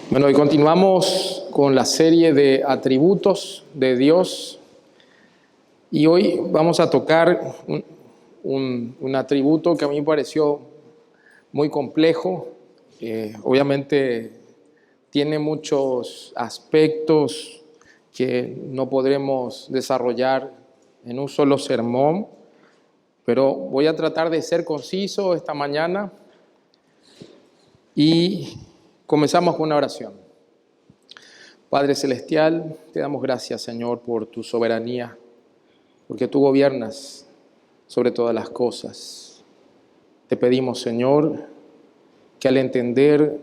Bueno, y continuamos con la serie de atributos de Dios y hoy vamos a tocar un atributo que a mí me pareció muy complejo. Obviamente tiene muchos aspectos que no podremos desarrollar en un solo sermón, pero voy a tratar de ser conciso esta mañana y comenzamos con una oración. Padre Celestial, te damos gracias, Señor, por tu soberanía, porque tú gobiernas sobre todas las cosas. Te pedimos, Señor, que al entender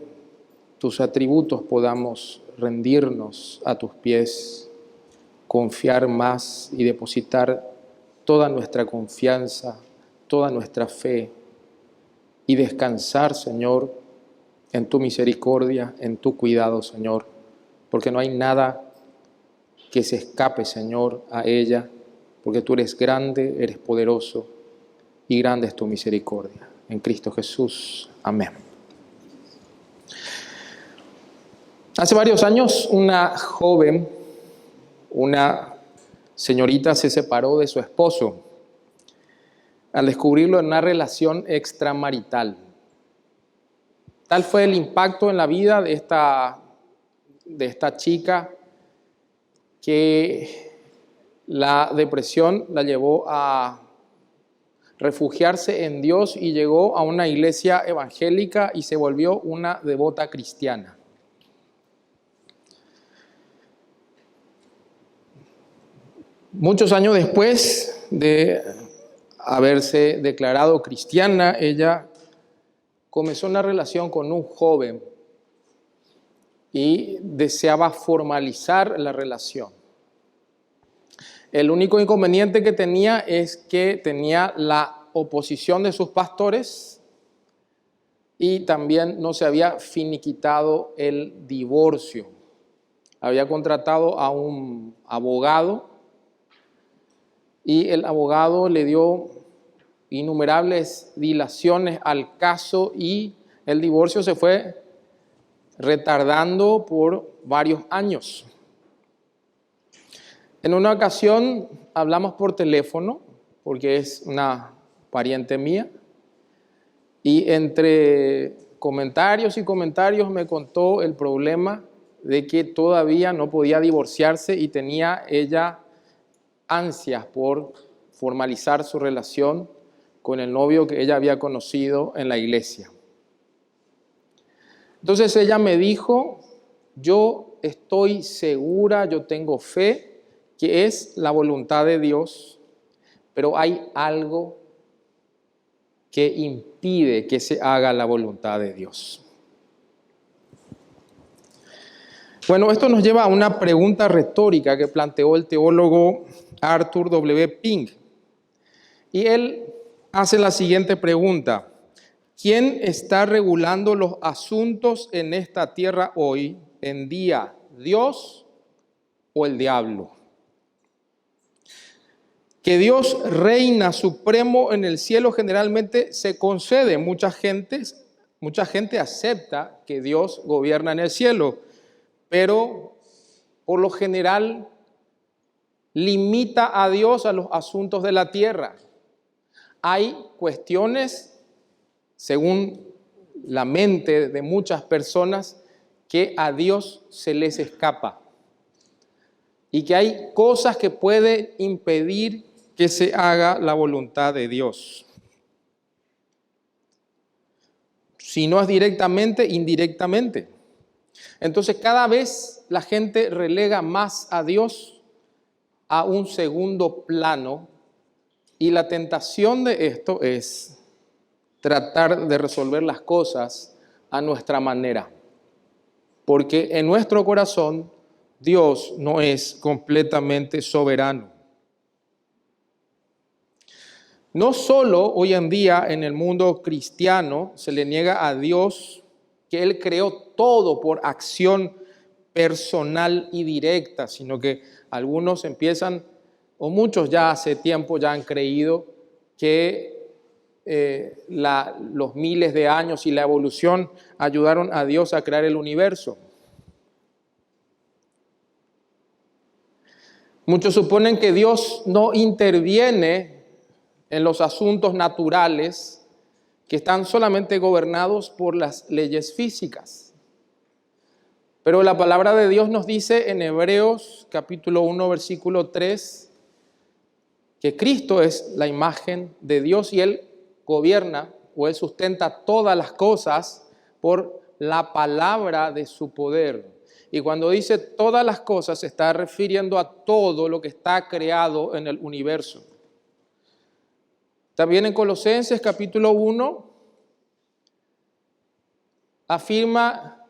tus atributos podamos rendirnos a tus pies, confiar más y depositar toda nuestra confianza, toda nuestra fe y descansar, Señor, en tu misericordia, en tu cuidado, Señor, porque no hay nada que se escape, Señor, a ella, porque tú eres grande, eres poderoso y grande es tu misericordia. En Cristo Jesús. Amén. Hace varios años una joven, una señorita se separó de su esposo al descubrirlo en una relación extramarital. Tal fue el impacto en la vida de esta chica que la depresión la llevó a refugiarse en Dios y llegó a una iglesia evangélica y se volvió una devota cristiana. Muchos años después de haberse declarado cristiana, ella comenzó una relación con un joven y deseaba formalizar la relación. El único inconveniente que tenía es que tenía la oposición de sus pastores y también no se había finiquitado el divorcio. Había contratado a un abogado y el abogado le dio innumerables dilaciones al caso y el divorcio se fue retardando por varios años. En una ocasión hablamos por teléfono, porque es una pariente mía, y entre comentarios y comentarios me contó el problema de que todavía no podía divorciarse y tenía ella ansias por formalizar su relación con el novio que ella había conocido en la iglesia. Entonces ella me dijo, yo estoy segura, yo tengo fe que es la voluntad de Dios, pero hay algo que impide que se haga la voluntad de Dios. Bueno, esto nos lleva a una pregunta retórica que planteó el teólogo Arthur W. Pink. Y él hace la siguiente pregunta: ¿quién está regulando los asuntos en esta tierra hoy en día, Dios o el diablo? Que Dios reina supremo en el cielo generalmente se concede. Mucha gente acepta que Dios gobierna en el cielo, pero por lo general limita a Dios a los asuntos de la tierra. Hay cuestiones, según la mente de muchas personas, que a Dios se les escapa y que hay cosas que pueden impedir que se haga la voluntad de Dios. Si no es directamente, indirectamente. Entonces cada vez la gente relega más a Dios a un segundo plano y la tentación de esto es tratar de resolver las cosas a nuestra manera. Porque en nuestro corazón Dios no es completamente soberano. No solo hoy en día en el mundo cristiano se le niega a Dios que Él creó todo por acción personal y directa, sino que algunos empiezan, o muchos ya hace tiempo ya han creído que los miles de años y la evolución ayudaron a Dios a crear el universo. Muchos suponen que Dios no interviene en los asuntos naturales que están solamente gobernados por las leyes físicas. Pero la palabra de Dios nos dice en Hebreos capítulo 1, versículo 3, que Cristo es la imagen de Dios y Él gobierna o Él sustenta todas las cosas por la palabra de su poder. Y cuando dice todas las cosas, se está refiriendo a todo lo que está creado en el universo. También en Colosenses capítulo 1 afirma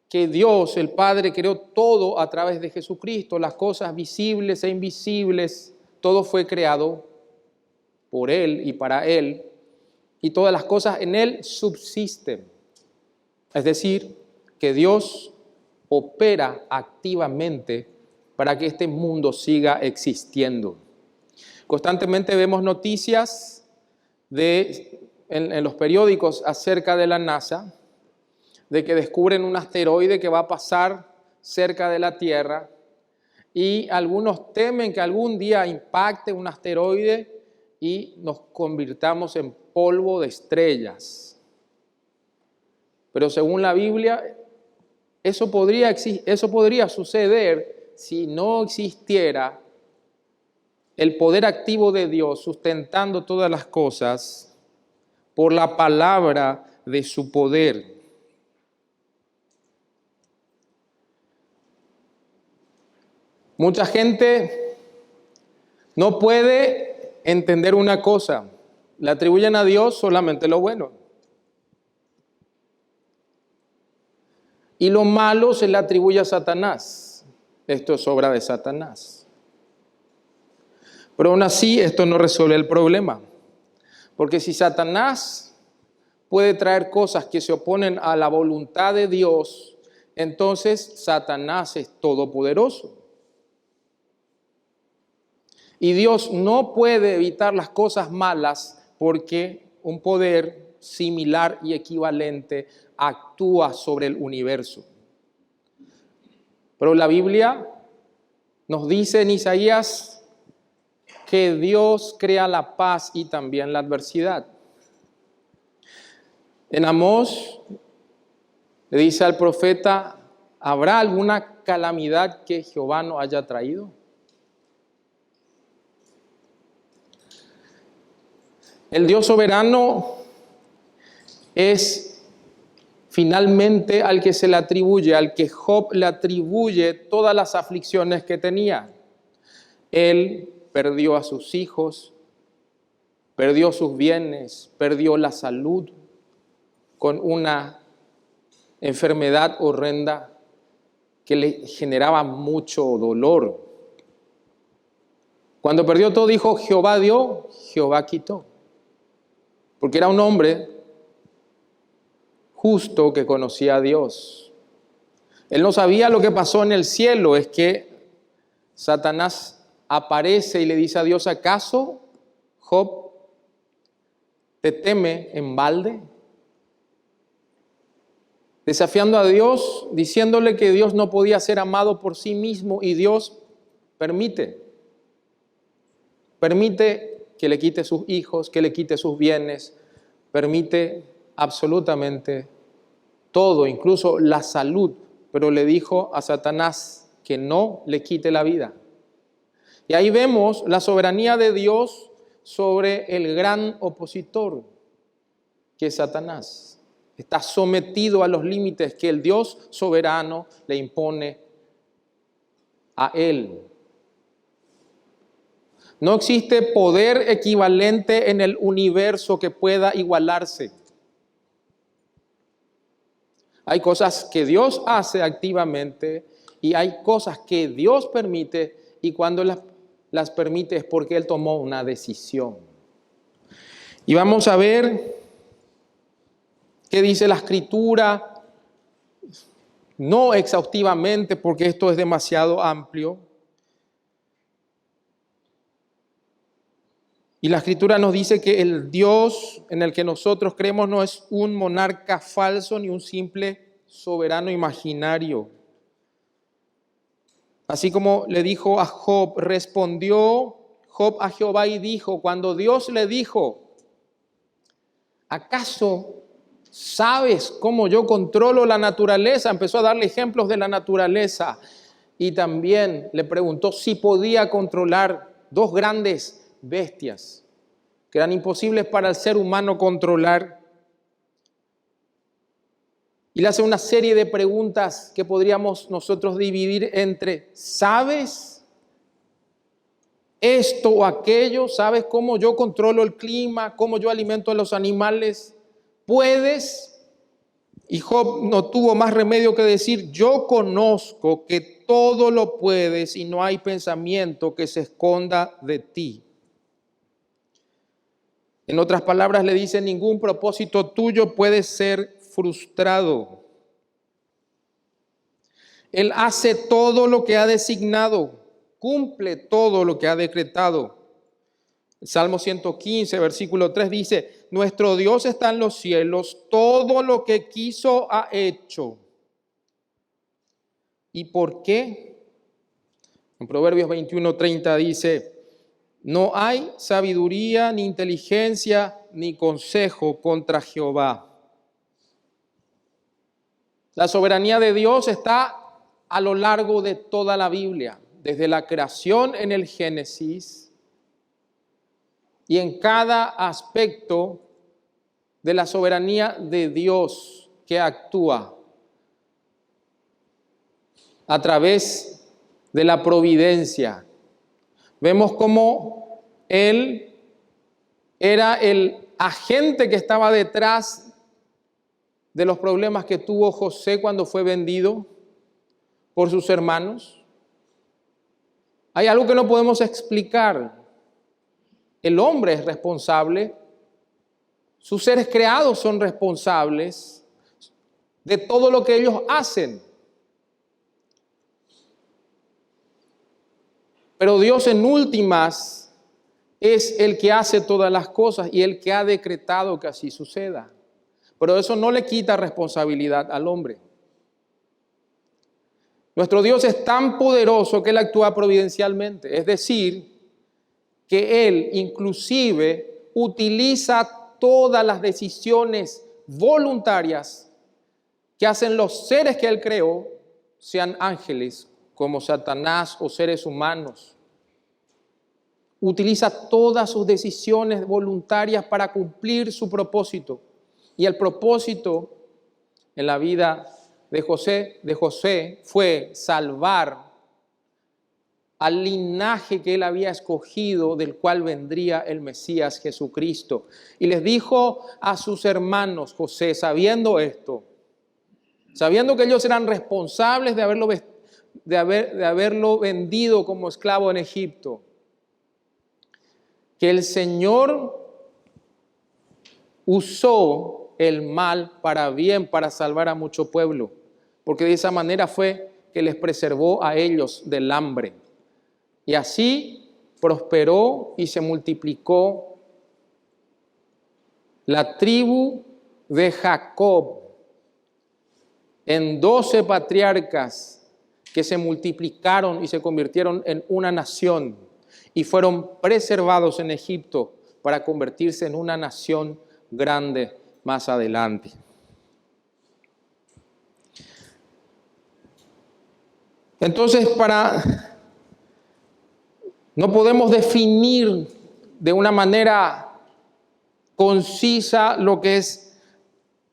que Dios, el Padre, creó todo a través de Jesucristo, las cosas visibles e invisibles, todo fue creado por Él y para Él, y todas las cosas en Él subsisten. Es decir, que Dios opera activamente para que este mundo siga existiendo. Constantemente vemos noticias en los periódicos acerca de la NASA, de que descubren un asteroide que va a pasar cerca de la Tierra, y algunos temen que algún día impacte un asteroide y nos convirtamos en polvo de estrellas. Pero según la Biblia, eso podría suceder si no existiera el poder activo de Dios sustentando todas las cosas por la palabra de su poder. Mucha gente no puede entender una cosa, le atribuyen a Dios solamente lo bueno. Y lo malo se le atribuye a Satanás. Esto es obra de Satanás. Pero aún así esto no resuelve el problema. Porque si Satanás puede traer cosas que se oponen a la voluntad de Dios, entonces Satanás es todopoderoso. Y Dios no puede evitar las cosas malas porque un poder similar y equivalente actúa sobre el universo. Pero la Biblia nos dice en Isaías que Dios crea la paz y también la adversidad. En Amós le dice al profeta, ¿habrá alguna calamidad que Jehová no haya traído? El Dios soberano es finalmente al que se le atribuye, al que Job le atribuye todas las aflicciones que tenía. Él perdió a sus hijos, perdió sus bienes, perdió la salud con una enfermedad horrenda que le generaba mucho dolor. Cuando perdió todo dijo, Jehová dio, Jehová quitó. Porque era un hombre justo que conocía a Dios. Él no sabía lo que pasó en el cielo, es que Satanás aparece y le dice a Dios, ¿acaso Job te teme en balde? Desafiando a Dios, diciéndole que Dios no podía ser amado por sí mismo y Dios permite que le quite sus hijos, que le quite sus bienes, permite absolutamente todo, incluso la salud, pero le dijo a Satanás que no le quite la vida. Y ahí vemos la soberanía de Dios sobre el gran opositor, que es Satanás. Está sometido a los límites que el Dios soberano le impone a él. No existe poder equivalente en el universo que pueda igualarse. Hay cosas que Dios hace activamente y hay cosas que Dios permite, y cuando las permite es porque Él tomó una decisión. Y vamos a ver qué dice la Escritura, no exhaustivamente porque esto es demasiado amplio. Y la Escritura nos dice que el Dios en el que nosotros creemos no es un monarca falso ni un simple soberano imaginario. Así como le dijo a Job, respondió Job a Jehová y dijo, cuando Dios le dijo, ¿acaso sabes cómo yo controlo la naturaleza? Empezó a darle ejemplos de la naturaleza y también le preguntó si podía controlar dos grandes bestias que eran imposibles para el ser humano controlar. Y le hace una serie de preguntas que podríamos nosotros dividir entre ¿sabes esto o aquello? ¿Sabes cómo yo controlo el clima? ¿Cómo yo alimento a los animales? ¿Puedes? Y Job no tuvo más remedio que decir, yo conozco que todo lo puedes y no hay pensamiento que se esconda de ti. En otras palabras le dice, ningún propósito tuyo puede ser frustrado. Él hace todo lo que ha designado, cumple todo lo que ha decretado. El Salmo 115, versículo 3 dice, nuestro Dios está en los cielos, todo lo que quiso ha hecho. ¿Y por qué? En Proverbios 21:30 dice, no hay sabiduría, ni inteligencia, ni consejo contra Jehová. La soberanía de Dios está a lo largo de toda la Biblia, desde la creación en el Génesis y en cada aspecto de la soberanía de Dios que actúa a través de la providencia. Vemos cómo Él era el agente que estaba detrás de los problemas que tuvo José cuando fue vendido por sus hermanos. Hay algo que no podemos explicar. El hombre es responsable, sus seres creados son responsables de todo lo que ellos hacen. Pero Dios en últimas es el que hace todas las cosas y el que ha decretado que así suceda. Pero eso no le quita responsabilidad al hombre. Nuestro Dios es tan poderoso que Él actúa providencialmente. Es decir, que Él inclusive utiliza todas las decisiones voluntarias que hacen los seres que Él creó, sean ángeles como Satanás o seres humanos. Utiliza todas sus decisiones voluntarias para cumplir su propósito. Y el propósito en la vida de José fue salvar al linaje que él había escogido, del cual vendría el Mesías Jesucristo. Y les dijo a sus hermanos, José, sabiendo esto, sabiendo que ellos eran responsables de haberlo vendido como esclavo en Egipto, que el Señor usó el mal para bien, para salvar a mucho pueblo, porque de esa manera fue que les preservó a ellos del hambre. Y así prosperó y se multiplicó la tribu de Jacob en 12 patriarcas que se multiplicaron y se convirtieron en una nación y fueron preservados en Egipto para convertirse en una nación grande más adelante. Entonces, no podemos definir de una manera concisa lo que es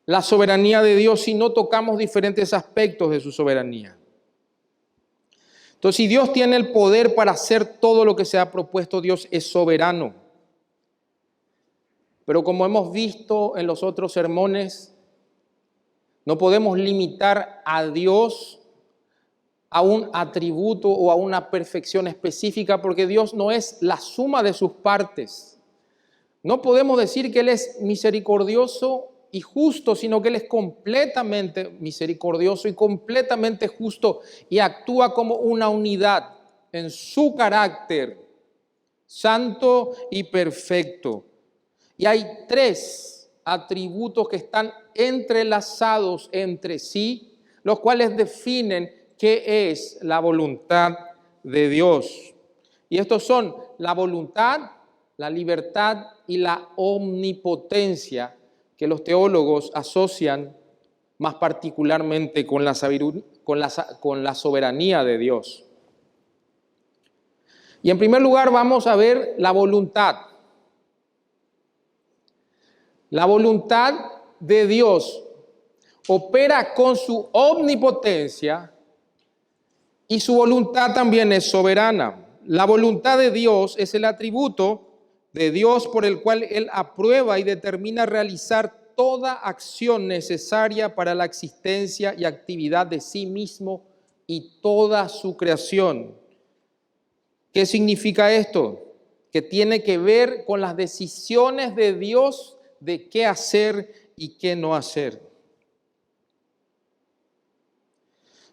la soberanía de Dios si no tocamos diferentes aspectos de su soberanía. Entonces, si Dios tiene el poder para hacer todo lo que se ha propuesto, Dios es soberano. Pero como hemos visto en los otros sermones, no podemos limitar a Dios a un atributo o a una perfección específica, porque Dios no es la suma de sus partes. No podemos decir que Él es misericordioso y justo, sino que Él es completamente misericordioso y completamente justo y actúa como una unidad en su carácter, santo y perfecto. Y hay 3 atributos que están entrelazados entre sí, los cuales definen qué es la voluntad de Dios. Y estos son la voluntad, la libertad y la omnipotencia, que los teólogos asocian más particularmente con la soberanía de Dios. Y en primer lugar vamos a ver la voluntad. La voluntad de Dios opera con su omnipotencia y su voluntad también es soberana. La voluntad de Dios es el atributo de Dios por el cual Él aprueba y determina realizar toda acción necesaria para la existencia y actividad de sí mismo y toda su creación. ¿Qué significa esto? Que tiene que ver con las decisiones de Dios de qué hacer y qué no hacer.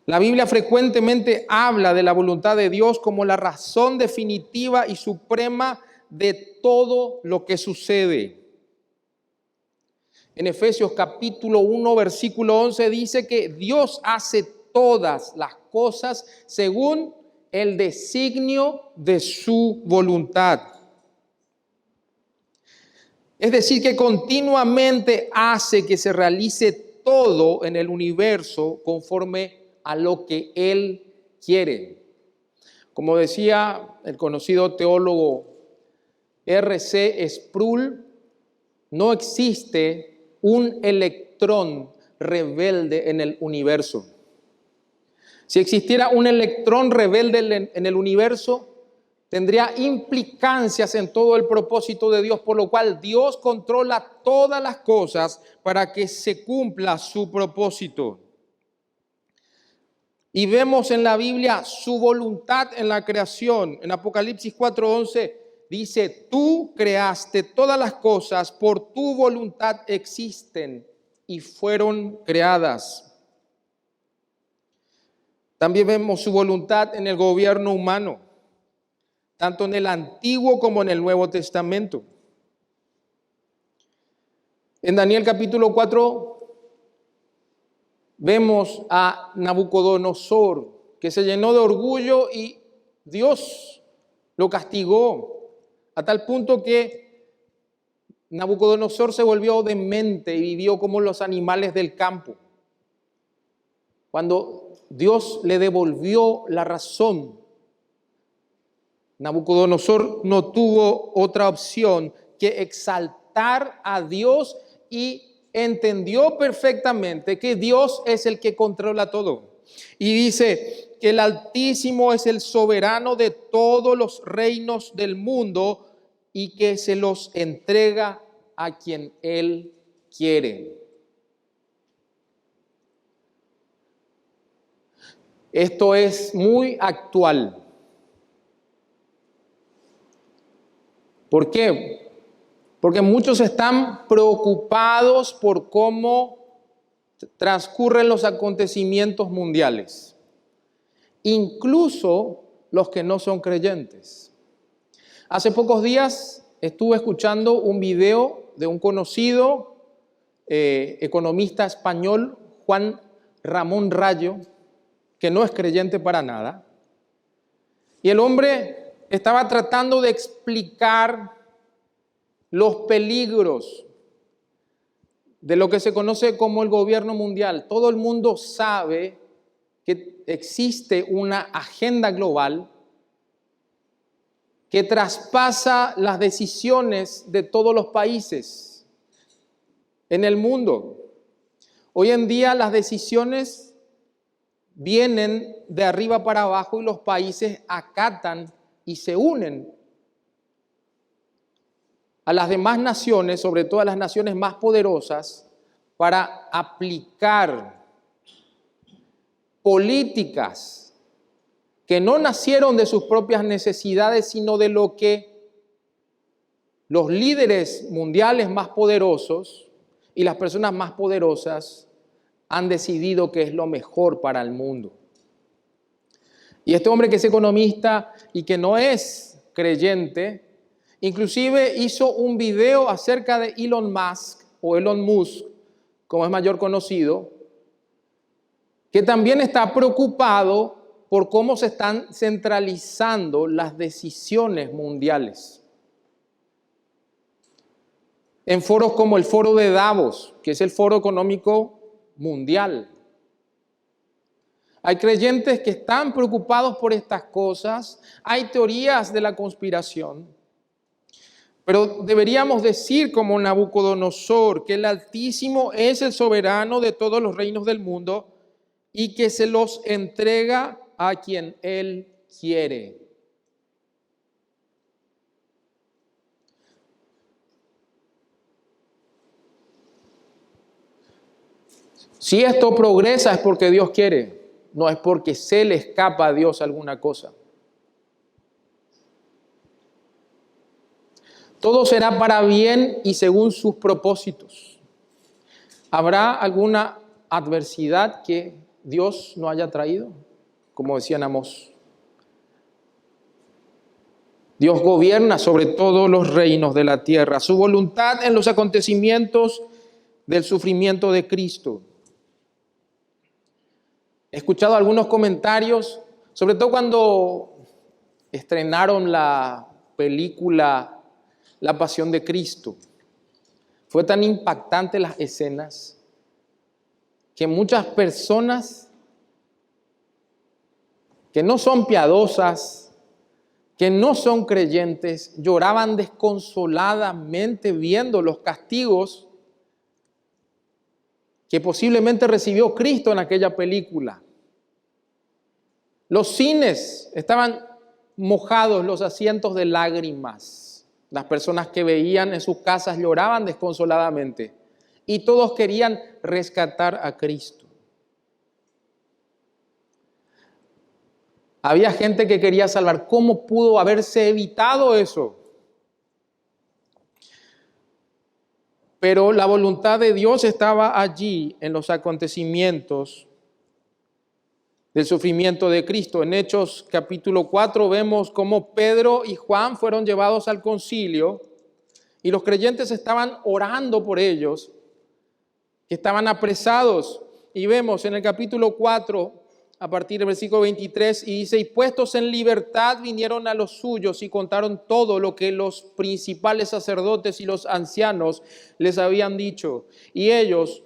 La Biblia frecuentemente habla de la voluntad de Dios como la razón definitiva y suprema de todo lo que sucede. En Efesios capítulo 1, versículo 11 dice que Dios hace todas las cosas según el designio de su voluntad. Es decir, que continuamente hace que se realice todo en el universo conforme a lo que Él quiere. Como decía el conocido teólogo R.C. Sproul, no existe un electrón rebelde en el universo. Si existiera un electrón rebelde en el universo, tendría implicancias en todo el propósito de Dios, por lo cual Dios controla todas las cosas para que se cumpla su propósito. Y vemos en la Biblia su voluntad en la creación. En Apocalipsis 4:11 dice, tú creaste todas las cosas, por tu voluntad existen y fueron creadas. También vemos su voluntad en el gobierno humano, tanto en el Antiguo como en el Nuevo Testamento. En Daniel capítulo 4 vemos a Nabucodonosor, que se llenó de orgullo y Dios lo castigó a tal punto que Nabucodonosor se volvió demente y vivió como los animales del campo. Cuando Dios le devolvió la razón, Nabucodonosor no tuvo otra opción que exaltar a Dios y entendió perfectamente que Dios es el que controla todo. Y dice que el Altísimo es el soberano de todos los reinos del mundo y que se los entrega a quien Él quiere. Esto es muy actual. ¿Por qué? Porque muchos están preocupados por cómo transcurren los acontecimientos mundiales, incluso los que no son creyentes. Hace pocos días estuve escuchando un video de un conocido economista español, Juan Ramón Rayo, que no es creyente para nada, y el hombre estaba tratando de explicar los peligros de lo que se conoce como el gobierno mundial. Todo el mundo sabe que existe una agenda global que traspasa las decisiones de todos los países en el mundo. Hoy en día las decisiones vienen de arriba para abajo y los países acatan y se unen a las demás naciones, sobre todo a las naciones más poderosas, para aplicar políticas que no nacieron de sus propias necesidades, sino de lo que los líderes mundiales más poderosos y las personas más poderosas han decidido que es lo mejor para el mundo. Y este hombre que es economista y que no es creyente, inclusive hizo un video acerca de Elon Musk, o Elon Musk, como es mayor conocido, que también está preocupado por cómo se están centralizando las decisiones mundiales. En foros como el Foro de Davos, que es el Foro Económico Mundial. Hay creyentes que están preocupados por estas cosas, hay teorías de la conspiración, pero deberíamos decir como Nabucodonosor que el Altísimo es el soberano de todos los reinos del mundo y que se los entrega a quien Él quiere. Si esto progresa es porque Dios quiere, no es porque se le escapa a Dios alguna cosa. Todo será para bien y según sus propósitos. ¿Habrá alguna adversidad que Dios no haya traído? Como decía Amós. Dios gobierna sobre todos los reinos de la tierra. Su voluntad en los acontecimientos del sufrimiento de Cristo. He escuchado algunos comentarios, sobre todo cuando estrenaron la película La Pasión de Cristo. Fue tan impactante las escenas que muchas personas que no son piadosas, que no son creyentes, lloraban desconsoladamente viendo los castigos que posiblemente recibió Cristo en aquella película. Los cines estaban mojados, los asientos de lágrimas. Las personas que veían en sus casas lloraban desconsoladamente y todos querían rescatar a Cristo. Había gente que quería salvar. ¿Cómo pudo haberse evitado eso? Pero la voluntad de Dios estaba allí en los acontecimientos del sufrimiento de Cristo. En Hechos capítulo 4 vemos cómo Pedro y Juan fueron llevados al concilio y los creyentes estaban orando por ellos, que estaban apresados. Y vemos en el capítulo 4, a partir del versículo 23, y dice: y puestos en libertad vinieron a los suyos y contaron todo lo que los principales sacerdotes y los ancianos les habían dicho. Y ellos,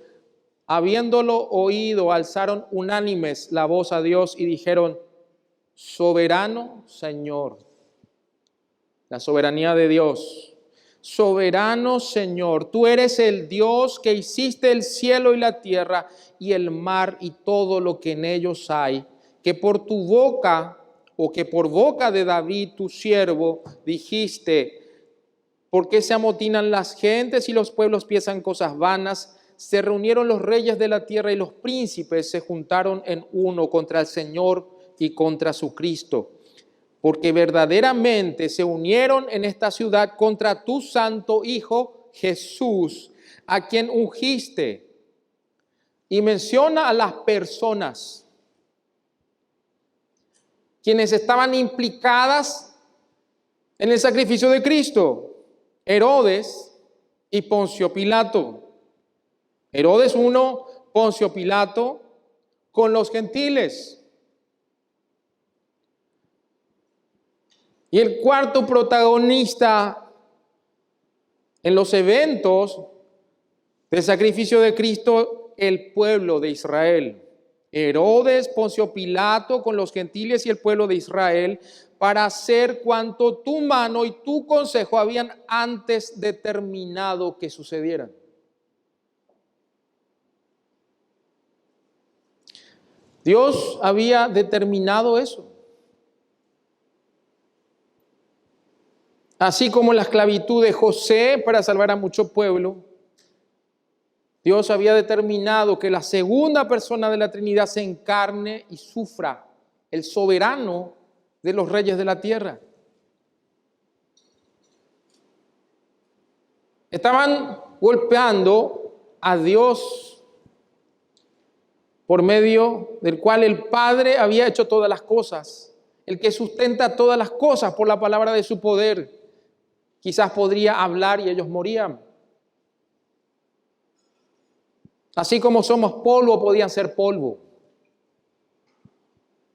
habiéndolo oído, alzaron unánimes la voz a Dios y dijeron: soberano Señor, la soberanía de Dios. Soberano Señor, tú eres el Dios que hiciste el cielo y la tierra y el mar y todo lo que en ellos hay, que por tu boca, o que por boca de David tu siervo dijiste: ¿por qué se amotinan las gentes y los pueblos piensan cosas vanas? Se reunieron los reyes de la tierra y los príncipes se juntaron en uno contra el Señor y contra su Cristo. Porque verdaderamente se unieron en esta ciudad contra tu santo Hijo Jesús, a quien ungiste. Y menciona a las personas quienes estaban implicadas en el sacrificio de Cristo: Herodes y Poncio Pilato. Herodes 1, Poncio Pilato con los gentiles. Y el cuarto protagonista en los eventos del sacrificio de Cristo, el pueblo de Israel. Herodes, Poncio Pilato con los gentiles y el pueblo de Israel, para hacer cuanto tu mano y tu consejo habían antes determinado que sucedieran. Dios había determinado eso. Así como la esclavitud de José para salvar a mucho pueblo, Dios había determinado que la segunda persona de la Trinidad se encarne y sufra, el soberano de los reyes de la tierra. Estaban golpeando a Dios por medio del cual el Padre había hecho todas las cosas, el que sustenta todas las cosas por la palabra de su poder. Quizás podría hablar y ellos morían. Así como somos polvo, podían ser polvo.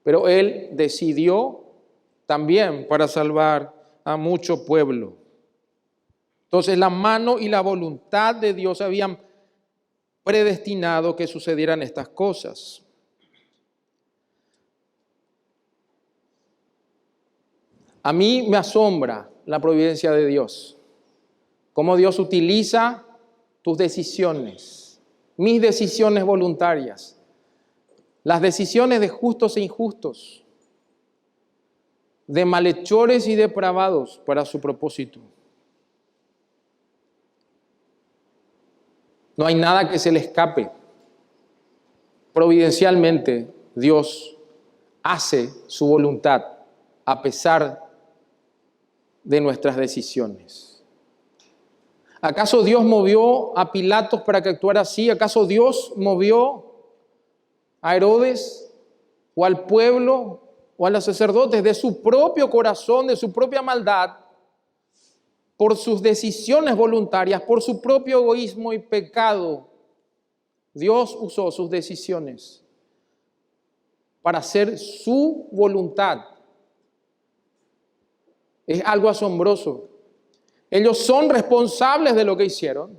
pero Él decidió también para salvar a mucho pueblo. Entonces la mano y la voluntad de Dios habían predestinado que sucedieran estas cosas. A mí me asombra la providencia de Dios, cómo Dios utiliza tus decisiones, mis decisiones voluntarias, las decisiones de justos e injustos, de malhechores y depravados para su propósito. No hay nada que se le escape. Providencialmente, Dios hace su voluntad a pesar de nuestras decisiones. ¿Acaso Dios movió a Pilatos para que actuara así? ¿Acaso Dios movió a Herodes o al pueblo o a los sacerdotes de su propio corazón, de su propia maldad, por sus decisiones voluntarias, por su propio egoísmo y pecado? Dios usó sus decisiones para hacer su voluntad. Es algo asombroso. Ellos son responsables de lo que hicieron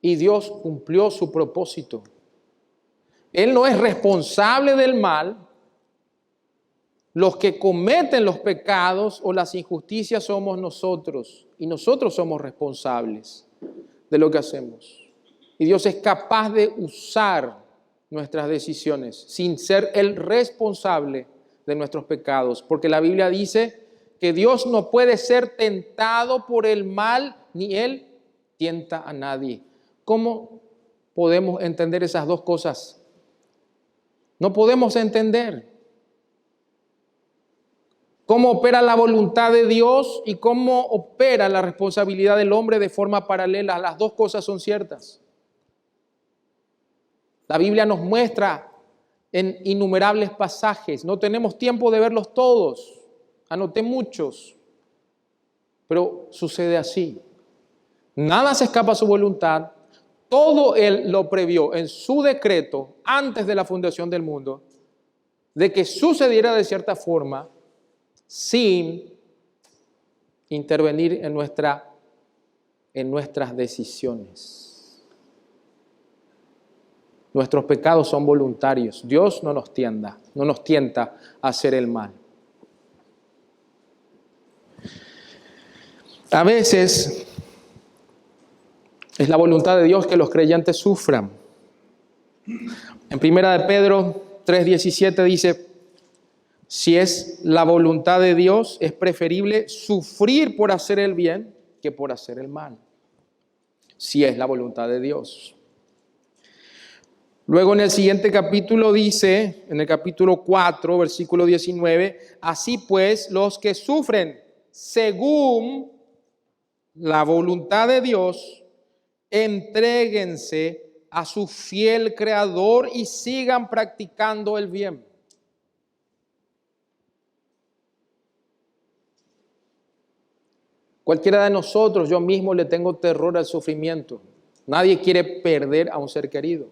y Dios cumplió su propósito. Él no es responsable del mal. Los que cometen los pecados o las injusticias somos nosotros, y nosotros somos responsables de lo que hacemos. Y Dios es capaz de usar nuestras decisiones sin ser el responsable de nuestros pecados, porque la Biblia dice que Dios no puede ser tentado por el mal, ni Él tienta a nadie. ¿Cómo podemos entender esas dos cosas? No podemos entender cómo opera la voluntad de Dios y cómo opera la responsabilidad del hombre de forma paralela. Las dos cosas son ciertas. La Biblia nos muestra en innumerables pasajes. No tenemos tiempo de verlos todos. Anoté muchos, pero sucede así. Nada se escapa a su voluntad. Todo Él lo previó en su decreto antes de la fundación del mundo, de que sucediera de cierta forma sin intervenir en nuestras decisiones. Nuestros pecados son voluntarios. Dios no nos tienta a hacer el mal. A veces es la voluntad de Dios que los creyentes sufran. En 1 de Pedro 3:17 dice: si es la voluntad de Dios, es preferible sufrir por hacer el bien que por hacer el mal. Si es la voluntad de Dios. Luego en el siguiente capítulo dice, en el capítulo 4, versículo 19, así pues, los que sufren según la voluntad de Dios, entréguense a su fiel Creador y sigan practicando el bien. Cualquiera de nosotros, yo mismo le tengo terror al sufrimiento. Nadie quiere perder a un ser querido.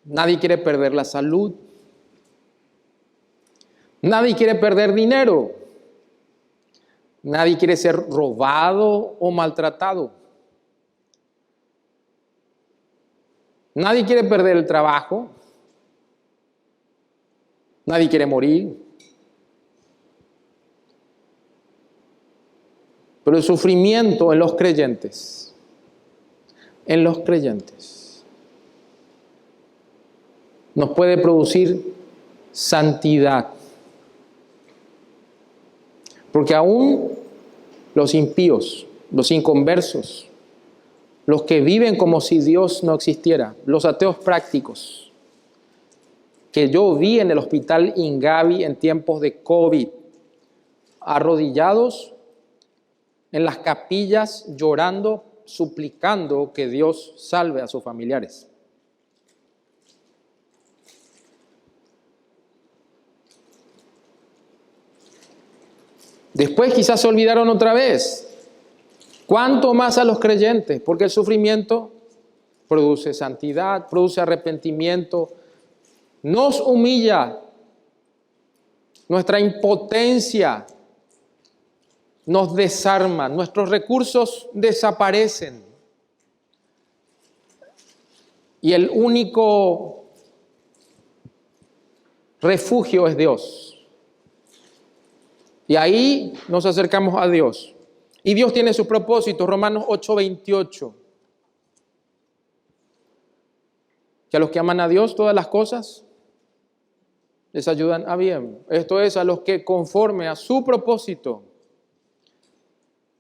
Nadie quiere perder la salud. Nadie quiere perder dinero. Nadie quiere ser robado o maltratado. Nadie quiere perder el trabajo. Nadie quiere morir. Pero el sufrimiento en los creyentes, nos puede producir santidad. Porque aún los impíos, los inconversos, los que viven como si Dios no existiera, los ateos prácticos, que yo vi en el hospital Ingavi en tiempos de COVID, arrodillados en las capillas, llorando, suplicando que Dios salve a sus familiares. Después quizás se olvidaron otra vez. ¿Cuánto más a los creyentes? Porque el sufrimiento produce santidad, produce arrepentimiento, nos humilla Nuestra impotencia nos desarma, nuestros recursos desaparecen. Y el único refugio es Dios. Y ahí nos acercamos a Dios. Y Dios tiene sus propósitos. Romanos 8:28. Que a los que aman a Dios todas las cosas les ayudan a bien. Esto es, a los que conforme a su propósito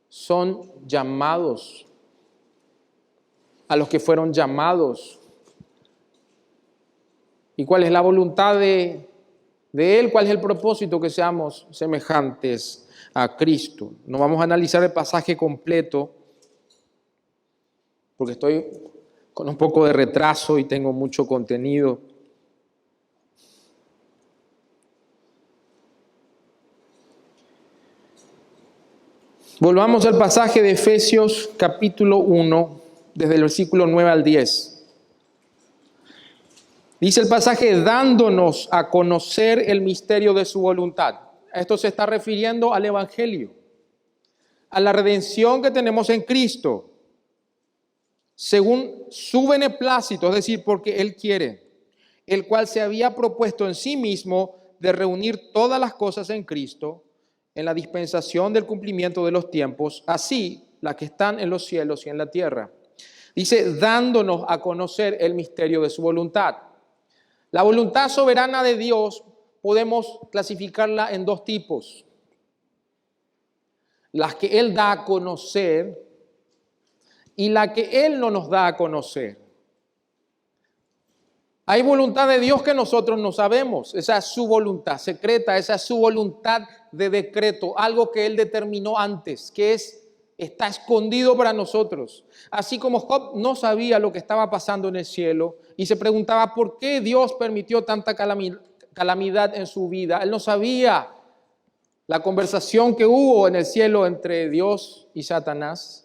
son llamados. A los que fueron llamados. ¿Y cuál es la voluntad de Él? ¿Cuál es el propósito? Que seamos semejantes a Cristo. No vamos a analizar el pasaje completo porque estoy con un poco de retraso y tengo mucho contenido. Volvamos al pasaje de Efesios capítulo 1, desde el versículo 9 al 10. Dice el pasaje, dándonos a conocer el misterio de su voluntad. Esto se está refiriendo al Evangelio, a la redención que tenemos en Cristo, según su beneplácito, es decir, porque Él quiere, el cual se había propuesto en sí mismo de reunir todas las cosas en Cristo, en la dispensación del cumplimiento de los tiempos, así las que están en los cielos y en la tierra. Dice, dándonos a conocer el misterio de su voluntad. La voluntad soberana de Dios podemos clasificarla en dos tipos. Las que Él da a conocer y la que Él no nos da a conocer. Hay voluntad de Dios que nosotros no sabemos. Esa es su voluntad secreta, esa es su voluntad de decreto, algo que Él determinó antes, que está escondido para nosotros. Así como Job no sabía lo que estaba pasando en el cielo y se preguntaba por qué Dios permitió tanta calamidad en su vida. Él no sabía la conversación que hubo en el cielo entre Dios y Satanás.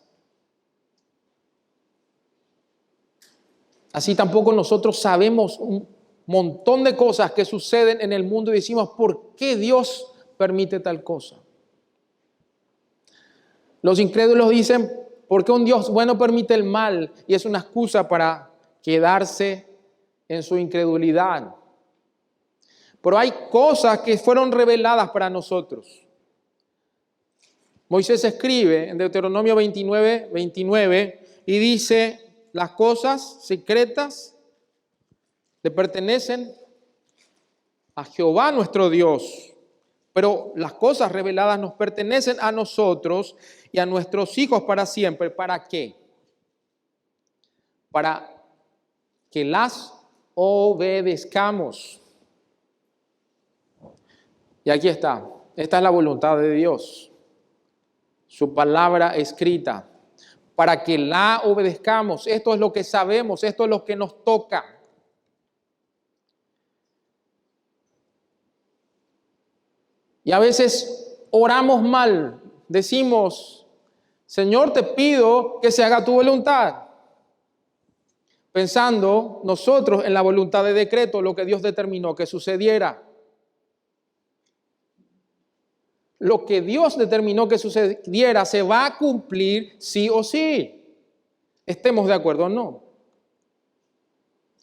Así tampoco nosotros sabemos un montón de cosas que suceden en el mundo y decimos, ¿por qué Dios permite tal cosa? Los incrédulos dicen, ¿por qué un Dios bueno permite el mal? Y es una excusa para quedarse en su incredulidad. Pero hay cosas que fueron reveladas para nosotros. Moisés escribe en Deuteronomio 29 y dice, las cosas secretas le pertenecen a Jehová nuestro Dios, pero las cosas reveladas nos pertenecen a nosotros y a nuestros hijos para siempre. ¿Para qué? Para que las obedezcamos. Y aquí está. Esta es la voluntad de Dios. Su palabra escrita. Para que la obedezcamos. Esto es lo que sabemos, esto es lo que nos toca. Y a veces oramos mal, decimos, Señor, te pido que se haga tu voluntad. Pensando nosotros en la voluntad de decreto, lo que Dios determinó que sucediera. Lo que Dios determinó que sucediera se va a cumplir sí o sí, estemos de acuerdo o no,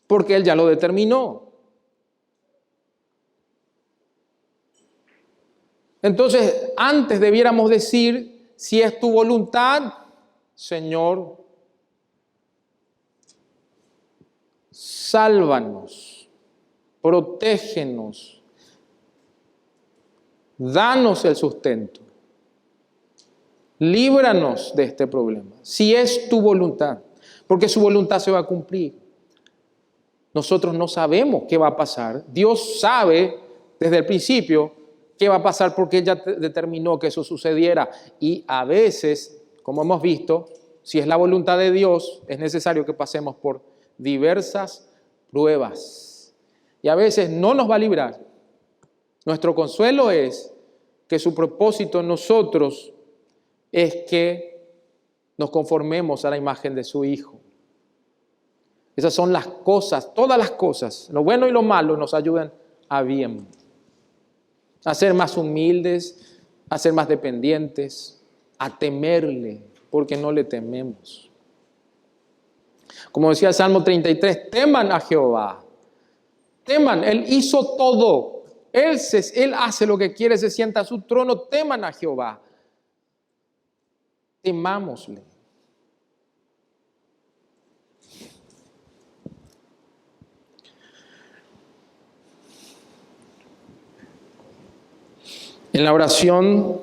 porque Él ya lo determinó. Entonces, antes debiéramos decir, si es tu voluntad, Señor, sálvanos, protégenos. Danos el sustento. Líbranos de este problema. Si es tu voluntad, porque su voluntad se va a cumplir. Nosotros no sabemos qué va a pasar. Dios sabe desde el principio qué va a pasar porque Él ya determinó que eso sucediera. Y a veces, como hemos visto, si es la voluntad de Dios, es necesario que pasemos por diversas pruebas. Y a veces no nos va a librar. Nuestro consuelo es que su propósito en nosotros es que nos conformemos a la imagen de su Hijo. Esas son las cosas, todas las cosas, lo bueno y lo malo nos ayudan a bien. a ser más humildes, a ser más dependientes, a temerle, porque no le tememos. Como decía el Salmo 33, teman a Jehová. Teman, Él hizo todo. Él hace lo que quiere, se sienta a su trono. Teman a Jehová. Temámosle. En la oración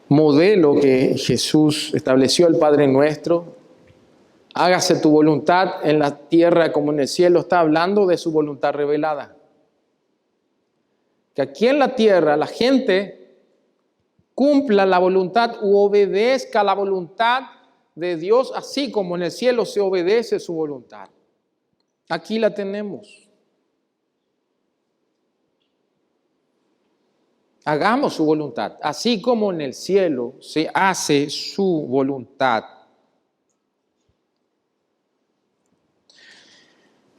modelo que Jesús estableció, el Padre Nuestro, hágase tu voluntad en la tierra como en el cielo, está hablando de su voluntad revelada. Que aquí en la tierra la gente cumpla la voluntad u obedezca la voluntad de Dios, así como en el cielo se obedece su voluntad. Aquí la tenemos. Hagamos su voluntad, así como en el cielo se hace su voluntad.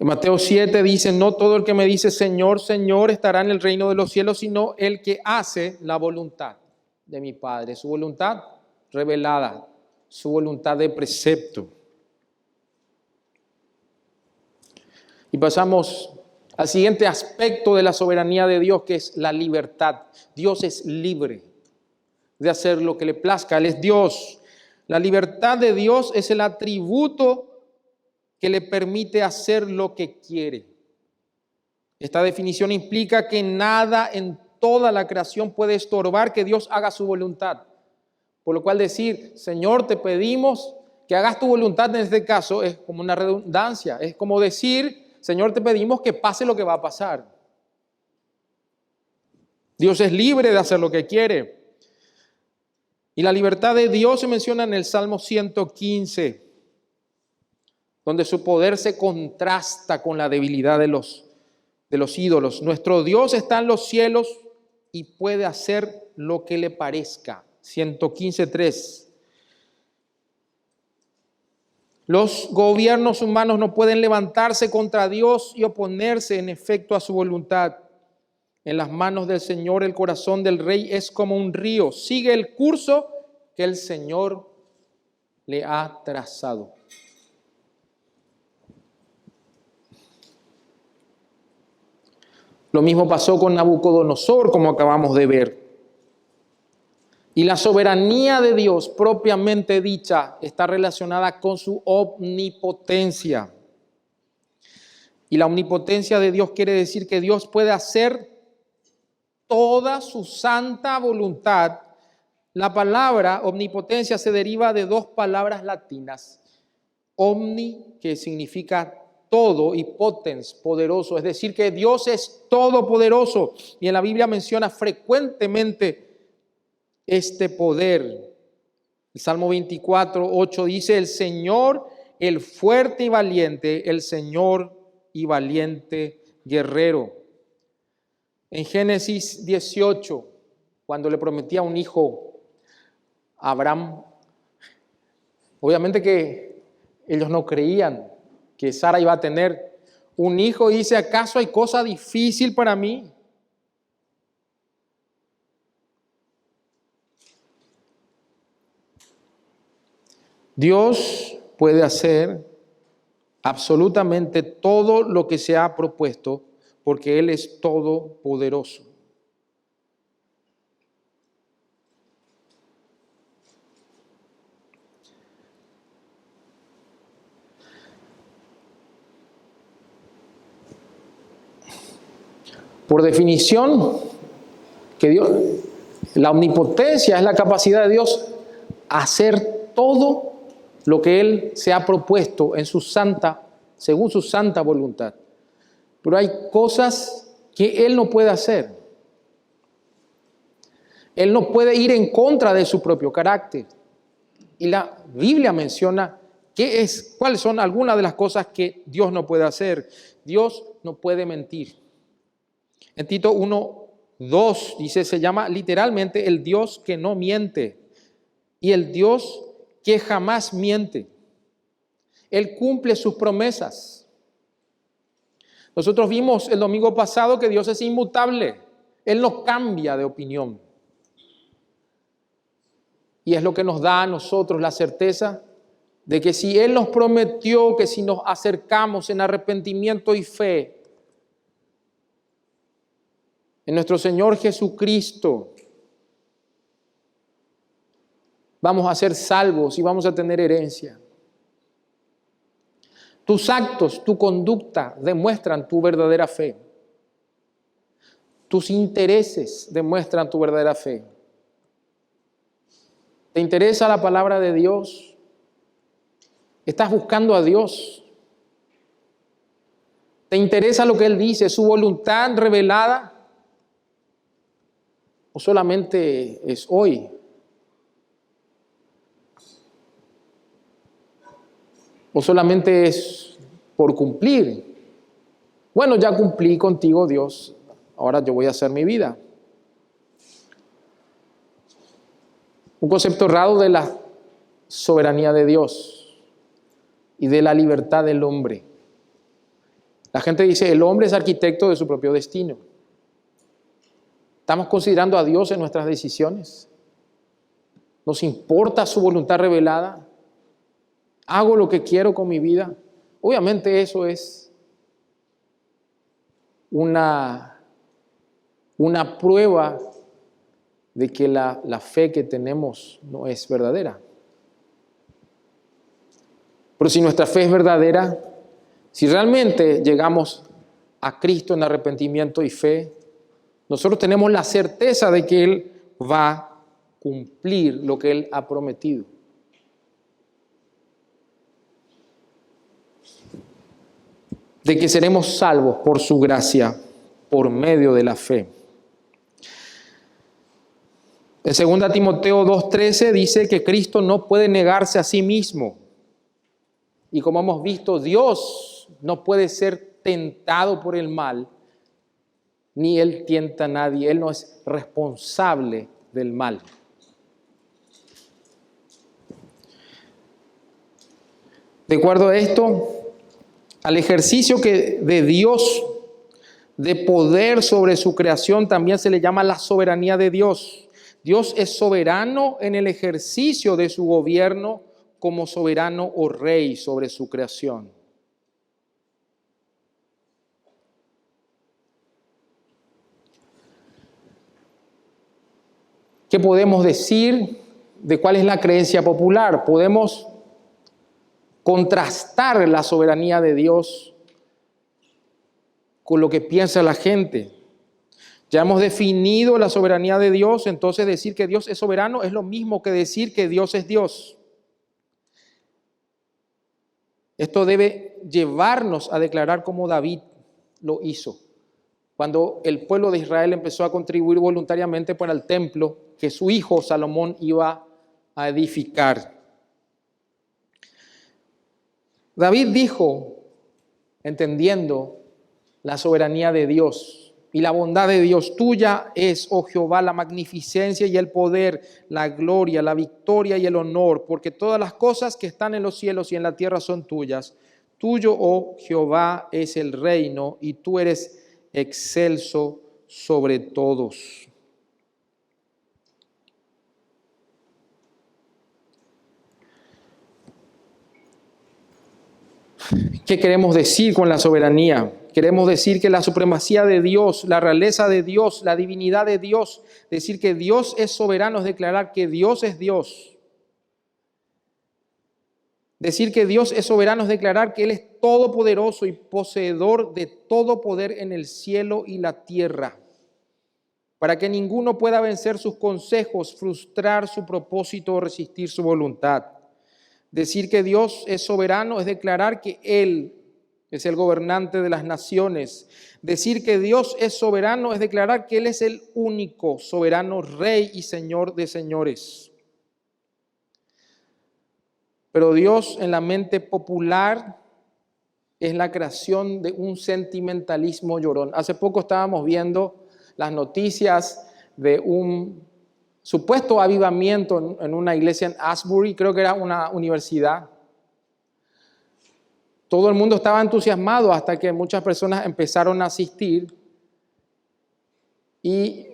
En Mateo 7 dice, no todo el que me dice Señor, Señor estará en el reino de los cielos, sino el que hace la voluntad de mi Padre, su voluntad revelada, su voluntad de precepto. Y pasamos al siguiente aspecto de la soberanía de Dios, que es la libertad. Dios es libre de hacer lo que le plazca. Él es Dios. La libertad de Dios es el atributo que le permite hacer lo que quiere. Esta definición implica que nada en toda la creación puede estorbar que Dios haga su voluntad. Por lo cual decir, Señor, te pedimos que hagas tu voluntad en este caso es como una redundancia. Es como decir, Señor, te pedimos que pase lo que va a pasar. Dios es libre de hacer lo que quiere. Y la libertad de Dios se menciona en el Salmo 115, donde su poder se contrasta con la debilidad de los ídolos. Nuestro Dios está en los cielos y puede hacer lo que le parezca. 115:3. Los gobiernos humanos no pueden levantarse contra Dios y oponerse en efecto a su voluntad. En las manos del Señor el corazón del rey es como un río. Sigue el curso que el Señor le ha trazado. Lo mismo pasó con Nabucodonosor, como acabamos de ver. Y la soberanía de Dios, propiamente dicha, está relacionada con su omnipotencia. Y la omnipotencia de Dios quiere decir que Dios puede hacer toda su santa voluntad. La palabra omnipotencia se deriva de dos palabras latinas. Omni, que significa todo, y potens, poderoso. Es decir, que Dios es todopoderoso. Y en la Biblia menciona frecuentemente este poder. El Salmo 24:8 dice, el Señor, el fuerte y valiente, el Señor y valiente guerrero. En Génesis 18, cuando le prometía un hijo a Abraham, obviamente que ellos no creían que Sara iba a tener un hijo, y dice, ¿acaso hay cosa difícil para mí? Dios puede hacer absolutamente todo lo que se ha propuesto porque Él es todopoderoso. Por definición, la omnipotencia es la capacidad de Dios a hacer todo lo que Él se ha propuesto según su santa voluntad. Pero hay cosas que Él no puede hacer. Él no puede ir en contra de su propio carácter. Y la Biblia menciona cuáles son algunas de las cosas que Dios no puede hacer. Dios no puede mentir. En Tito 1:2 dice, se llama literalmente el Dios que no miente y el Dios que jamás miente. Él cumple sus promesas. Nosotros vimos el domingo pasado que Dios es inmutable. Él no cambia de opinión. Y es lo que nos da a nosotros la certeza de que si Él nos prometió que si nos acercamos en arrepentimiento y fe en nuestro Señor Jesucristo, vamos a ser salvos y vamos a tener herencia. Tus actos, tu conducta demuestran tu verdadera fe. Tus intereses demuestran tu verdadera fe. ¿Te interesa la palabra de Dios? ¿Estás buscando a Dios? ¿Te interesa lo que Él dice, su voluntad revelada? ¿O solamente es hoy? ¿O solamente es por cumplir? Bueno, ya cumplí contigo, Dios. Ahora yo voy a hacer mi vida. Un concepto errado de la soberanía de Dios y de la libertad del hombre. La gente dice, el hombre es arquitecto de su propio destino. ¿Estamos considerando a Dios en nuestras decisiones? ¿Nos importa su voluntad revelada? ¿Hago lo que quiero con mi vida? Obviamente eso es una prueba de que la fe que tenemos no es verdadera. Pero si nuestra fe es verdadera, si realmente llegamos a Cristo en arrepentimiento y fe, nosotros tenemos la certeza de que Él va a cumplir lo que Él ha prometido. De que seremos salvos por su gracia, por medio de la fe. En 2 Timoteo 2:13 dice que Cristo no puede negarse a sí mismo. Y como hemos visto, Dios no puede ser tentado por el mal, ni Él tienta a nadie. Él no es responsable del mal. De acuerdo a esto, al ejercicio de Dios de poder sobre su creación también se le llama la soberanía de Dios. Dios es soberano en el ejercicio de su gobierno como soberano o rey sobre su creación. ¿Qué podemos decir de cuál es la creencia popular? Podemos contrastar la soberanía de Dios con lo que piensa la gente. Ya hemos definido la soberanía de Dios, entonces decir que Dios es soberano es lo mismo que decir que Dios es Dios. Esto debe llevarnos a declarar como David lo hizo, cuando el pueblo de Israel empezó a contribuir voluntariamente para el templo que su hijo Salomón iba a edificar. David dijo, entendiendo la soberanía de Dios y la bondad de Dios: tuya es, oh Jehová, la magnificencia y el poder, la gloria, la victoria y el honor, porque todas las cosas que están en los cielos y en la tierra son tuyas. Tuyo, oh Jehová, es el reino, y tú eres excelso sobre todos. ¿Qué queremos decir con la soberanía? Queremos decir que la supremacía de Dios, la realeza de Dios, la divinidad de Dios, decir que Dios es soberano es declarar que Dios es Dios. Decir que Dios es soberano es declarar que Él es todopoderoso y poseedor de todo poder en el cielo y la tierra, para que ninguno pueda vencer sus consejos, frustrar su propósito o resistir su voluntad. Decir que Dios es soberano es declarar que Él es el gobernante de las naciones. Decir que Dios es soberano es declarar que Él es el único soberano Rey y Señor de señores. Pero Dios, en la mente popular, es la creación de un sentimentalismo llorón. Hace poco estábamos viendo las noticias de un supuesto avivamiento en una iglesia en Asbury, creo que era una universidad. Todo el mundo estaba entusiasmado hasta que muchas personas empezaron a asistir y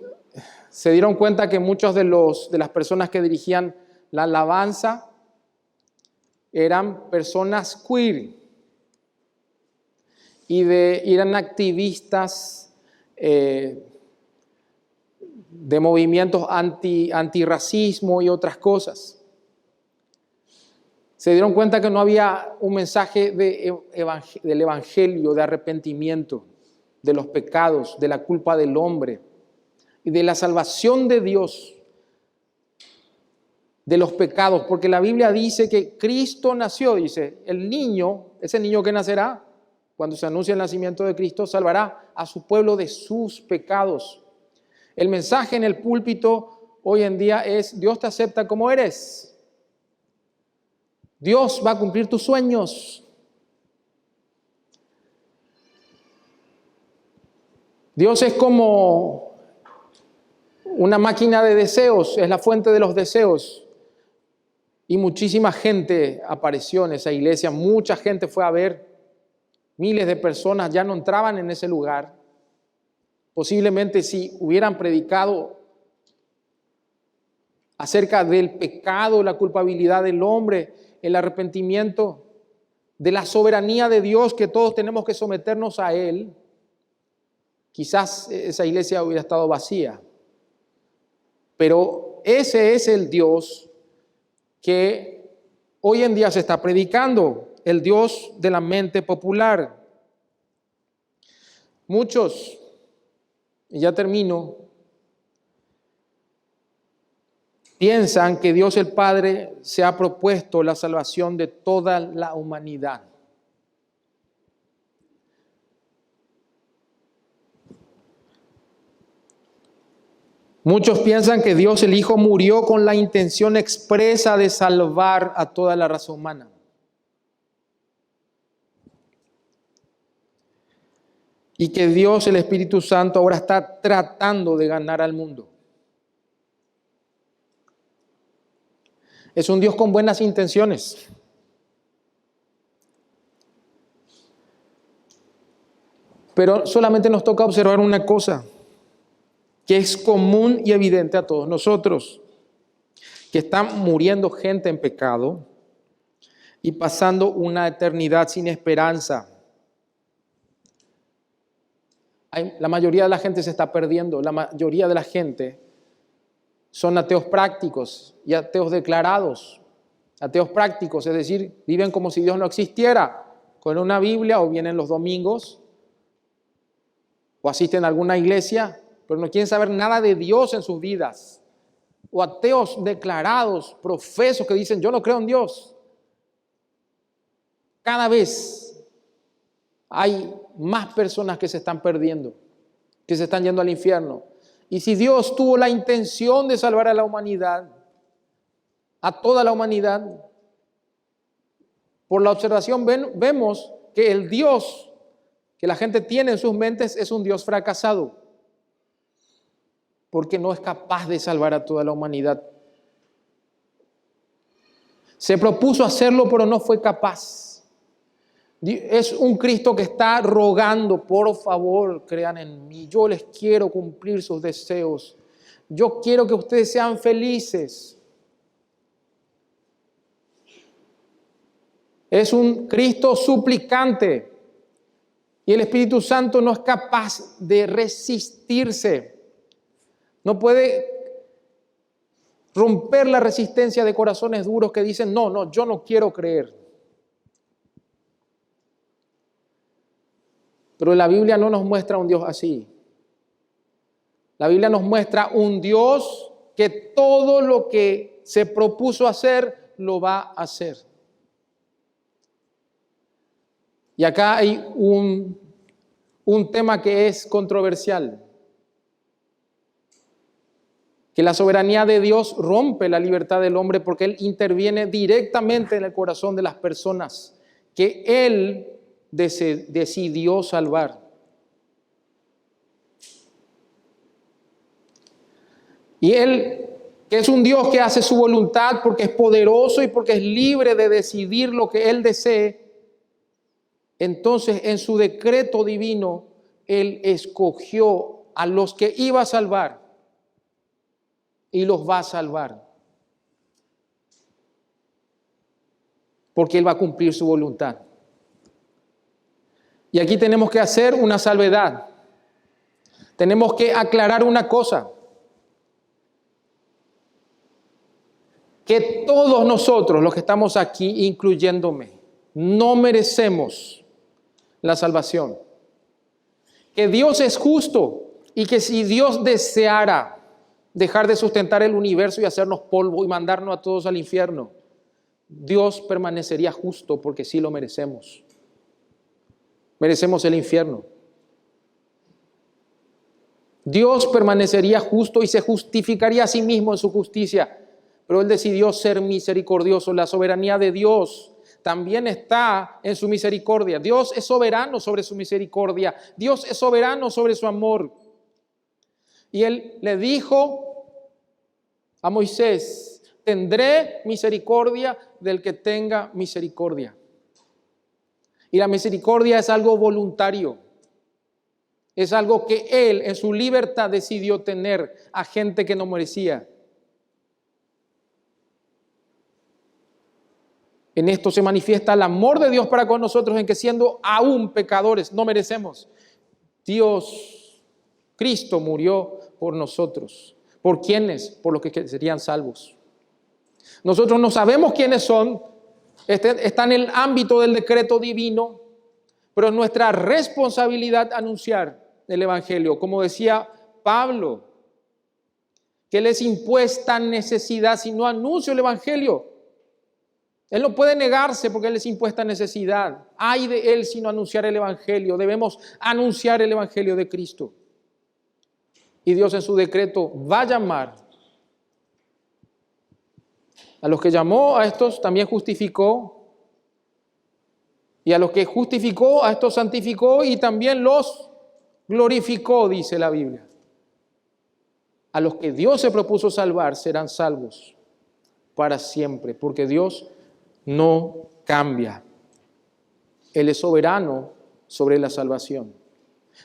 se dieron cuenta que muchos de las personas que dirigían la alabanza eran personas queer y eran activistas de movimientos antirracismo y otras cosas. Se dieron cuenta que no había un mensaje del evangelio, de arrepentimiento, de los pecados, de la culpa del hombre y de la salvación de Dios de los pecados, porque la Biblia dice que Cristo nació, dice, el niño, ese niño que nacerá, cuando se anuncia el nacimiento de Cristo, salvará a su pueblo de sus pecados. El mensaje en el púlpito hoy en día es: Dios te acepta como eres. Dios va a cumplir tus sueños. Dios es como una máquina de deseos, es la fuente de los deseos. Y muchísima gente apareció en esa iglesia, mucha gente fue a ver, miles de personas ya no entraban en ese lugar. Posiblemente si hubieran predicado acerca del pecado, la culpabilidad del hombre, el arrepentimiento, de la soberanía de Dios, que todos tenemos que someternos a Él, quizás esa iglesia hubiera estado vacía. Pero ese es el Dios que hoy en día se está predicando, el Dios de la mente popular. Muchos, y ya termino, piensan que Dios el Padre se ha propuesto la salvación de toda la humanidad. Muchos piensan que Dios el Hijo murió con la intención expresa de salvar a toda la raza humana. Y que Dios el Espíritu Santo ahora está tratando de ganar al mundo. Es un Dios con buenas intenciones. Pero solamente nos toca observar una cosa, que es común y evidente a todos nosotros, que está muriendo gente en pecado y pasando una eternidad sin esperanza. La mayoría de la gente se está perdiendo, la mayoría de la gente son ateos prácticos y ateos declarados. Ateos prácticos, es decir, viven como si Dios no existiera, con una Biblia, o vienen los domingos, o asisten a alguna iglesia, pero no quieren saber nada de Dios en sus vidas. O ateos declarados, profesos, que dicen: yo no creo en Dios. Cada vez hay más personas que se están perdiendo, que se están yendo al infierno. Y si Dios tuvo la intención de salvar a la humanidad, a toda la humanidad, por la observación vemos que el Dios que la gente tiene en sus mentes es un Dios fracasado, porque no es capaz de salvar a toda la humanidad. Se propuso hacerlo, pero no fue capaz. Es un Cristo que está rogando: por favor, crean en mí. Yo les quiero cumplir sus deseos. Yo quiero que ustedes sean felices. Es un Cristo suplicante. Y el Espíritu Santo no es capaz de resistirse. No puede romper la resistencia de corazones duros que dicen: no, yo no quiero creer. Pero la Biblia no nos muestra un Dios así. La Biblia nos muestra un Dios que todo lo que se propuso hacer, lo va a hacer. Y acá hay un tema que es controversial. Que la soberanía de Dios rompe la libertad del hombre, porque Él interviene directamente en el corazón de las personas que Él decidió salvar. Y Él, que es un Dios que hace su voluntad porque es poderoso y porque es libre de decidir lo que Él desee, Entonces, en su decreto divino, Él escogió a los que iba a salvar y los va a salvar. Porque Él va a cumplir su voluntad. Y aquí tenemos que hacer una salvedad. Tenemos que aclarar una cosa. Que todos nosotros, los que estamos aquí, incluyéndome, no merecemos la salvación. Que Dios es justo y que si Dios deseara dejar de sustentar el universo y hacernos polvo y mandarnos a todos al infierno, Dios permanecería justo porque sí lo merecemos. Merecemos el infierno. Dios permanecería justo y se justificaría a sí mismo en su justicia, pero Él decidió ser misericordioso. La soberanía de Dios también está en su misericordia. Dios es soberano sobre su misericordia. Dios es soberano sobre su amor. Y Él le dijo a Moisés: tendré misericordia del que tenga misericordia. Y la misericordia es algo voluntario. Es algo que Él en su libertad decidió tener a gente que no merecía. En esto se manifiesta el amor de Dios para con nosotros, en que siendo aún pecadores, no merecemos, Dios, Cristo murió por nosotros. ¿Por quiénes? Por los que serían salvos. Nosotros no sabemos quiénes son, está en el ámbito del decreto divino, pero es nuestra responsabilidad anunciar el Evangelio. Como decía Pablo, que les impuesta necesidad si no anuncio el Evangelio. Él no puede negarse porque Él les impuesta necesidad. Ay de Él si no anunciar el Evangelio. Debemos anunciar el Evangelio de Cristo. Y Dios en su decreto va a llamar. A los que llamó, a estos también justificó. Y a los que justificó, a estos santificó y también los glorificó, dice la Biblia. A los que Dios se propuso salvar serán salvos para siempre, porque Dios no cambia. Él es soberano sobre la salvación.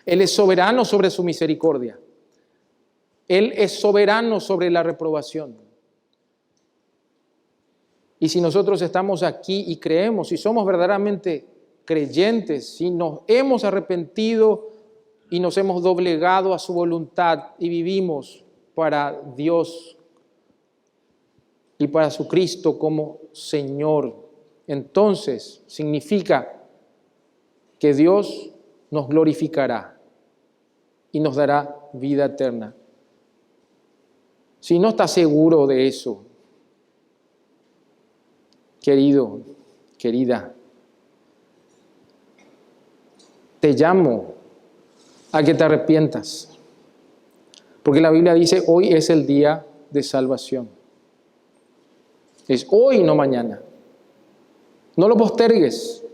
Él es soberano sobre su misericordia. Él es soberano sobre la reprobación. Y si nosotros estamos aquí y creemos, si somos verdaderamente creyentes, si nos hemos arrepentido y nos hemos doblegado a su voluntad y vivimos para Dios y para su Cristo como Señor, entonces significa que Dios nos glorificará y nos dará vida eterna. Si no estás seguro de eso, querido, querida, te llamo a que te arrepientas, porque la Biblia dice: hoy es el día de salvación. Es hoy, no mañana. No lo postergues.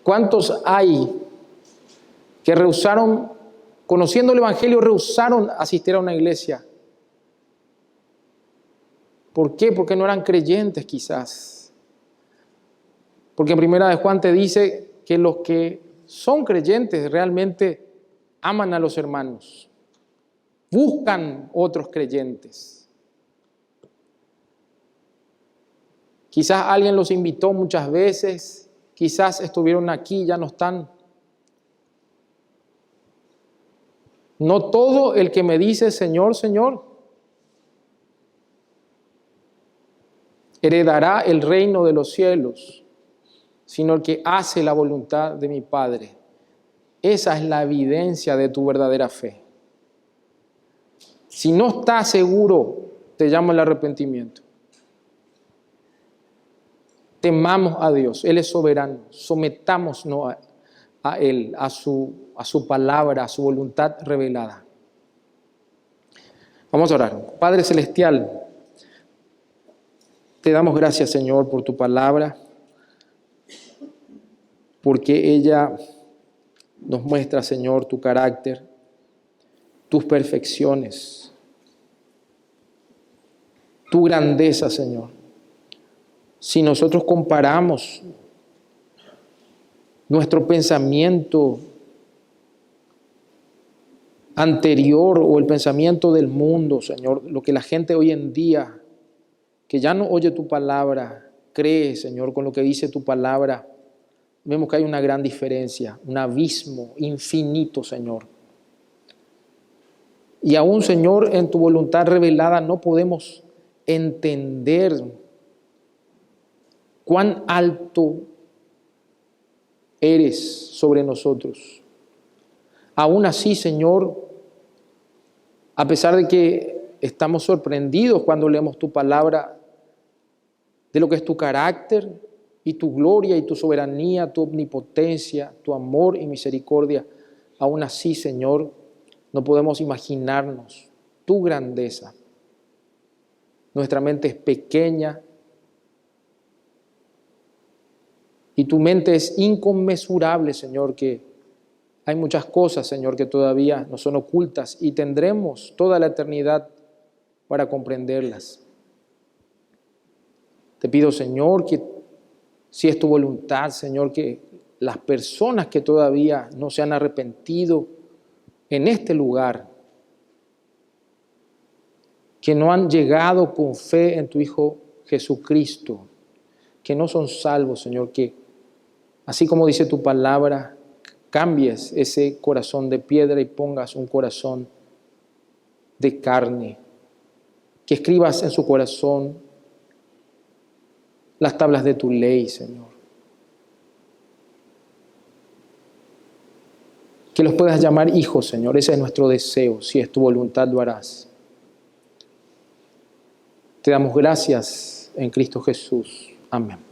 ¿Cuántos hay que rehusaron, conociendo el Evangelio, rehusaron asistir a una iglesia? ¿Por qué? Porque no eran creyentes quizás. Porque en Primera de Juan te dice que los que son creyentes realmente aman a los hermanos. Buscan otros creyentes. Quizás alguien los invitó muchas veces, quizás estuvieron aquí y ya no están. No todo el que me dice Señor, Señor, heredará el reino de los cielos, sino el que hace la voluntad de mi Padre. Esa es la evidencia de tu verdadera fe. Si no estás seguro, te llamo al arrepentimiento. Temamos a Dios, Él es soberano, sometámonos a Él, a su palabra, a su voluntad revelada. Vamos a orar. Padre Celestial, te damos gracias, Señor, por tu palabra, porque ella nos muestra, Señor, tu carácter, tus perfecciones, tu grandeza, Señor. Si nosotros comparamos nuestro pensamiento anterior o el pensamiento del mundo, Señor, lo que la gente hoy en día, que ya no oye tu palabra, cree, Señor, con lo que dice tu palabra, vemos que hay una gran diferencia, un abismo infinito, Señor. Y aún, Señor, en tu voluntad revelada no podemos entender cuán alto eres sobre nosotros. Aún así, Señor, a pesar de que estamos sorprendidos cuando leemos tu palabra, de lo que es tu carácter y tu gloria y tu soberanía, tu omnipotencia, tu amor y misericordia, aún así, Señor, no podemos imaginarnos tu grandeza. Nuestra mente es pequeña y tu mente es inconmensurable, Señor, que hay muchas cosas, Señor, que todavía nos son ocultas y tendremos toda la eternidad para comprenderlas. Te pido, Señor, que si es tu voluntad, Señor, que las personas que todavía no se han arrepentido en este lugar, que no han llegado con fe en tu Hijo Jesucristo, que no son salvos, Señor, que así como dice tu palabra, cambies ese corazón de piedra y pongas un corazón de carne, que escribas en su corazón las tablas de tu ley, Señor. Que los puedas llamar hijos, Señor. Ese es nuestro deseo. Si es tu voluntad, lo harás. Te damos gracias en Cristo Jesús. Amén.